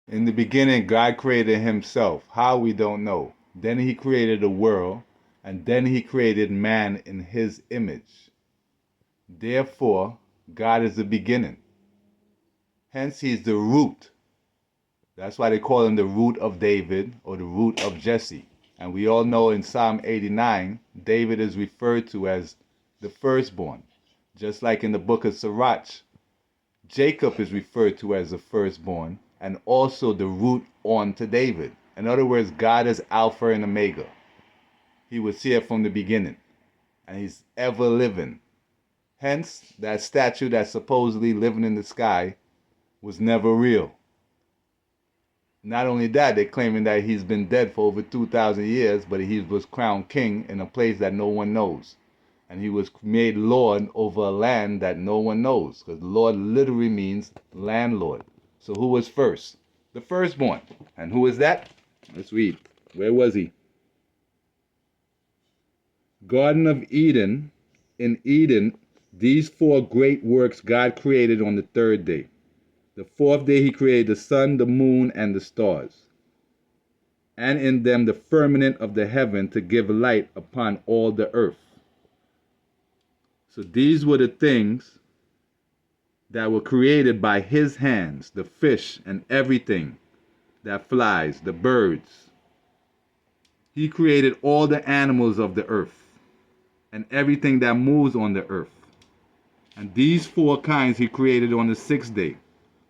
In the beginning, God created himself. How, we don't know. Then he created the world, and then he created man in his image. Therefore, God is the beginning. Hence, he's the root. That's why they call him the root of David or the root of Jesse. And we all know in Psalm 89, David is referred to as the firstborn. Just like in the book of Sirach, Jacob is referred to as the firstborn and also the root on to David. In other words, God is Alpha and Omega. He was here from the beginning and he's ever living. Hence, that statue that's supposedly living in the sky was never real. Not only that, they're claiming that he's been dead for over 2,000 years, but he was crowned king in a place that no one knows. And he was made Lord over a land that no one knows, because Lord literally means landlord. So who was first? The firstborn. And who is that? Let's read. Where was he? Garden of Eden. In Eden, these four great works God created on the third day. The fourth day he created the sun, the moon, and the stars, and in them the firmament of the heaven to give light upon all the earth. So these were the things that were created by his hands, the fish and everything that flies, the birds. He created all the animals of the earth and everything that moves on the earth. And these four kinds he created on the sixth day.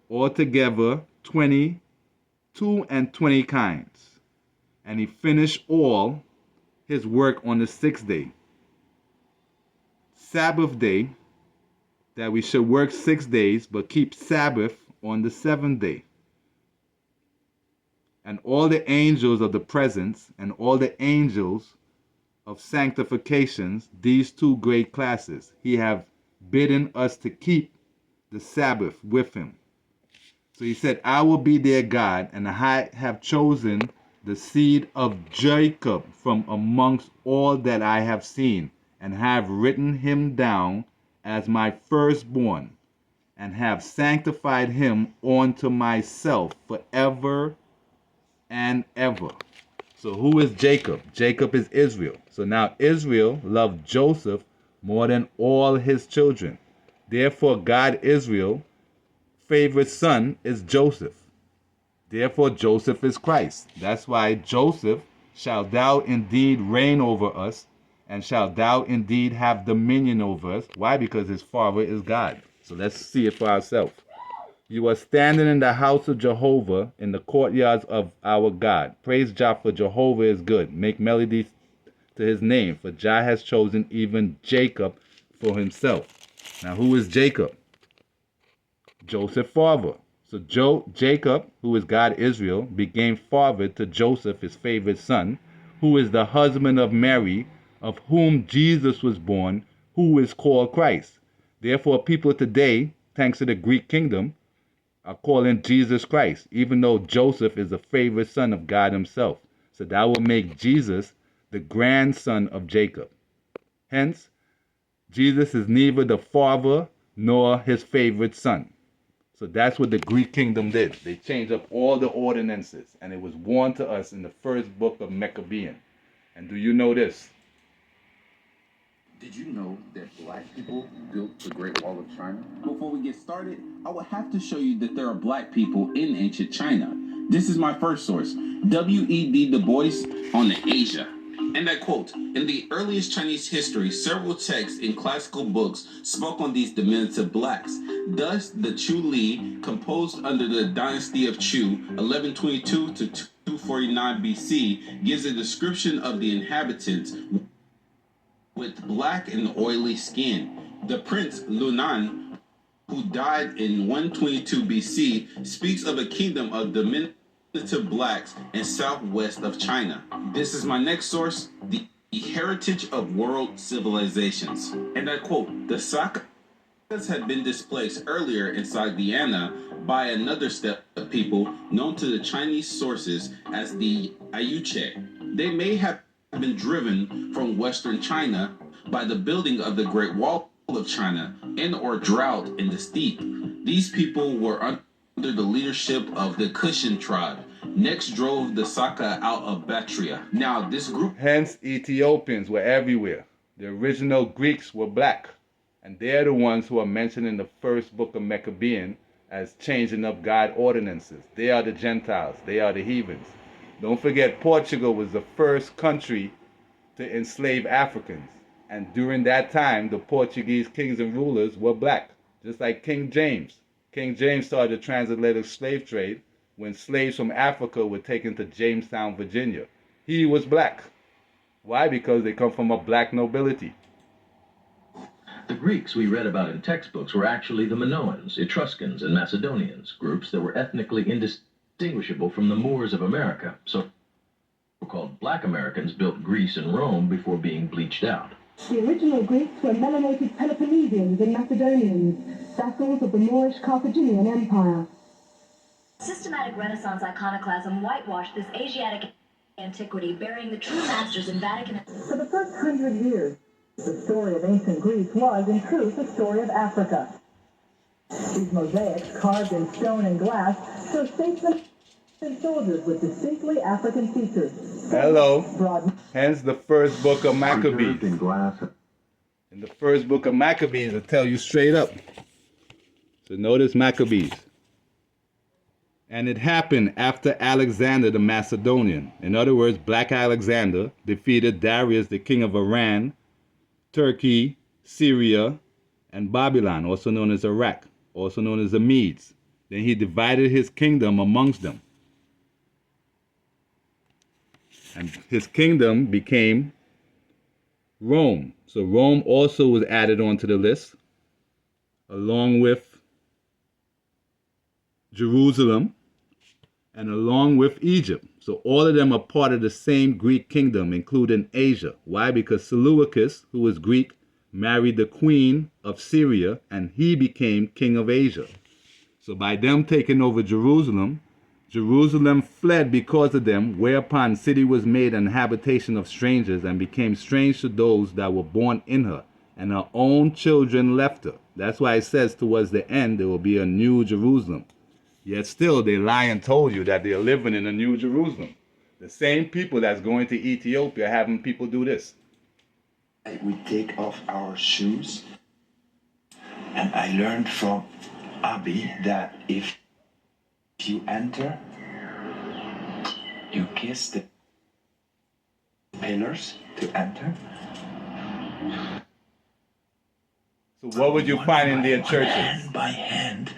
Altogether 22 and 20 kinds. And he finished all his work on the sixth day. Sabbath day, that we should work 6 days, but keep Sabbath on the seventh day. And all the angels of the presence and all the angels of sanctifications, these two great classes, he have bidden us to keep the Sabbath with him. So he said, I will be their God, and I have chosen the seed of Jacob from amongst all that I have seen, and have written him down as my firstborn, and have sanctified him unto myself forever and ever. So who is Jacob? Jacob is Israel. So now Israel loved Joseph more than all his children. Therefore God Israel favorite son is Joseph. Therefore Joseph is Christ. That's why Joseph, shall thou indeed reign over us, and shall thou indeed have dominion over us. Why? Because his father is God. So let's see it for ourselves. You are standing in the house of Jehovah, in the courtyards of our God. Praise Jah, for Jehovah is good. Make melodies to his name, for Jah has chosen even Jacob for himself. Now who is Jacob? Joseph's father. So Jacob, who is God Israel, became father to Joseph, his favorite son, who is the husband of Mary, of whom Jesus was born, who is called Christ. Therefore, people today, thanks to the Greek kingdom, are calling Jesus Christ, even though Joseph is a favorite son of God himself. So that will make Jesus the grandson of Jacob. Hence, Jesus is neither the father nor his favorite son. So that's what the Greek kingdom did. They changed up all the ordinances, and it was warned to us in the first book of Maccabean. And do you know this? Did you know that black people built the Great Wall of China? Before we get started, I will have to show you that there are black people in ancient China. This is my first source, W.E.B. Du Bois on the Asia. And I quote, in the earliest Chinese history, several texts in classical books spoke on these diminutive blacks. Thus, the Chu Li, composed under the dynasty of Chu, 1122 to 249 BC, gives a description of the inhabitants with black and oily skin. The prince Lunan, who died in 122 BC, speaks of a kingdom of diminutive blacks in southwest of China. This is my next source, the heritage of world civilizations. And I quote, the Sakas had been displaced earlier inside Vienna by another set of people known to the Chinese sources as the Ayuche. They may have been driven from western China by the building of the Great Wall of China and or drought in the steppe. These people were under the leadership of the Cushan tribe. Next drove the Saka out of Bactria. Now this group... Hence, Ethiopians were everywhere. The original Greeks were black. And they're the ones who are mentioned in the first book of Maccabean as changing up God ordinances. They are the Gentiles. They are the heathens. Don't forget, Portugal was the first country to enslave Africans. And during that time, the Portuguese kings and rulers were black, just like King James. King James started the transatlantic slave trade when slaves from Africa were taken to Jamestown, Virginia. He was black. Why? Because they come from a black nobility. The Greeks we read about in textbooks were actually the Minoans, Etruscans, and Macedonians, groups that were ethnically indistinguishable from the Moors of America. So-called black Americans built Greece and Rome before being bleached out. The original Greeks were melanated Peloponnesians and Macedonians, vassals of the Moorish Carthaginian Empire. Systematic Renaissance iconoclasm whitewashed this Asiatic antiquity, burying the true masters in Vatican. For the first 100 years, the story of ancient Greece was, in truth, a story of Africa. These mosaics, carved in stone and glass, show statesmen and soldiers with distinctly African features. Hello. Broad. Hence the first book of Maccabees. In glass. In the first book of Maccabees, it'll tell you straight up. So notice Maccabees. And it happened after Alexander the Macedonian. In other words, Black Alexander defeated Darius, the king of Iran, Turkey, Syria, and Babylon, also known as Iraq, also known as the Medes. Then he divided his kingdom amongst them. And his kingdom became Rome. So Rome also was added onto the list, along with Jerusalem and along with Egypt. So all of them are part of the same Greek kingdom, including Asia. Why? Because Seleucus, who was Greek, married the queen of Syria, and he became king of Asia. So by them taking over Jerusalem, Jerusalem fled because of them, whereupon the city was made an habitation of strangers and became strange to those that were born in her, and her own children left her. That's why it says towards the end there will be a new Jerusalem. Yet still they lie and told you that they're living in a new Jerusalem. The same people that's going to Ethiopia having people do this. We take off our shoes, and I learned from Abi that if you enter, you kiss the pillars to enter. So what would you find in their churches? Hand by hand.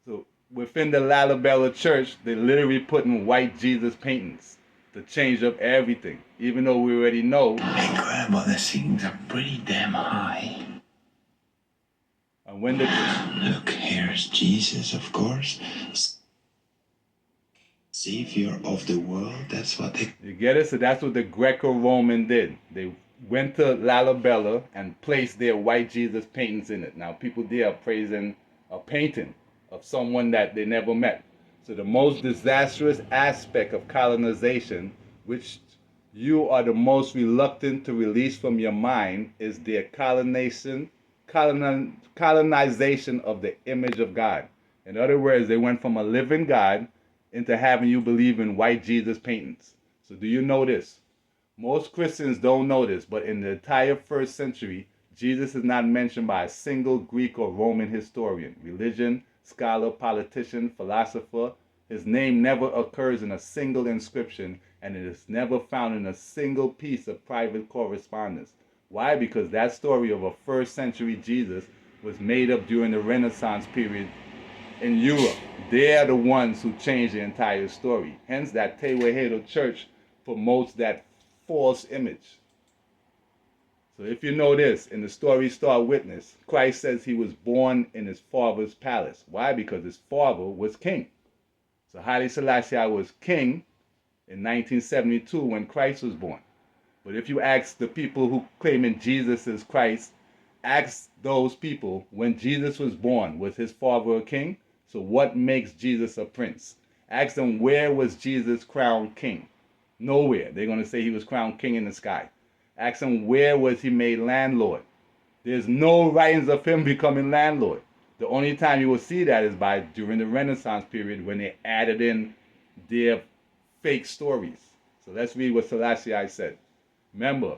So within the Lalibela church, they literally putting white Jesus paintings to change up everything, even though we already know. Incredible, the ceilings are pretty damn high. And when the Look, here's Jesus, of course. Savior of the world, that's what they... You get it? So that's what the Greco-Roman did. They went to Lalibela and placed their white Jesus paintings in it. Now people there are praising a painting of someone that they never met. So the most disastrous aspect of colonization, which you are the most reluctant to release from your mind, is their colonization of the image of God. In other words, they went from a living God into having you believe in white Jesus paintings. So do you know this? Most Christians don't know this, but in the entire first century, Jesus is not mentioned by a single Greek or Roman historian, religion, scholar, politician, philosopher. His name never occurs in a single inscription, and it is never found in a single piece of private correspondence. Why? Because that story of a first century Jesus was made up during the Renaissance period in Europe. They are the ones who changed the entire story. Hence that Tewahedo church promotes that false image. So if you know this, in the story Star Witness, Christ says he was born in his father's palace. Why? Because his father was king. So Haile Selassie was king in 1972 when Christ was born. But if you ask the people who claiming Jesus is Christ, ask those people, when Jesus was born, was his father a king? So what makes Jesus a prince? Ask them, where was Jesus crowned king? Nowhere. They're going to say he was crowned king in the sky. Ask them, where was he made landlord? There's no writings of him becoming landlord. The only time you will see that is during the Renaissance period when they added in their fake stories. So let's read what Selassie I said. Remember,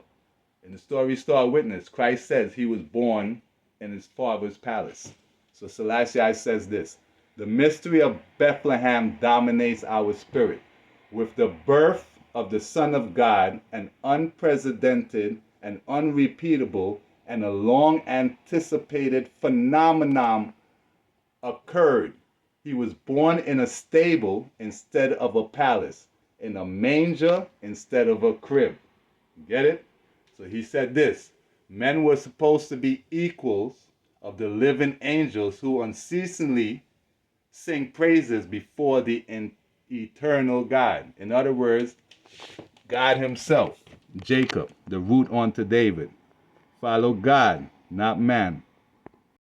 in the story Star Witness, Christ says he was born in his father's palace. So Selassie I says this: the mystery of Bethlehem dominates our spirit. With the birth of the Son of God, an unprecedented and unrepeatable and a long anticipated phenomenon occurred. He was born in a stable instead of a palace, in a manger instead of a crib. Get it? So he said this: men were supposed to be equals of the living angels who unceasingly sing praises before the eternal God. In other words, God himself, Jacob, the root unto David. Follow God, not man.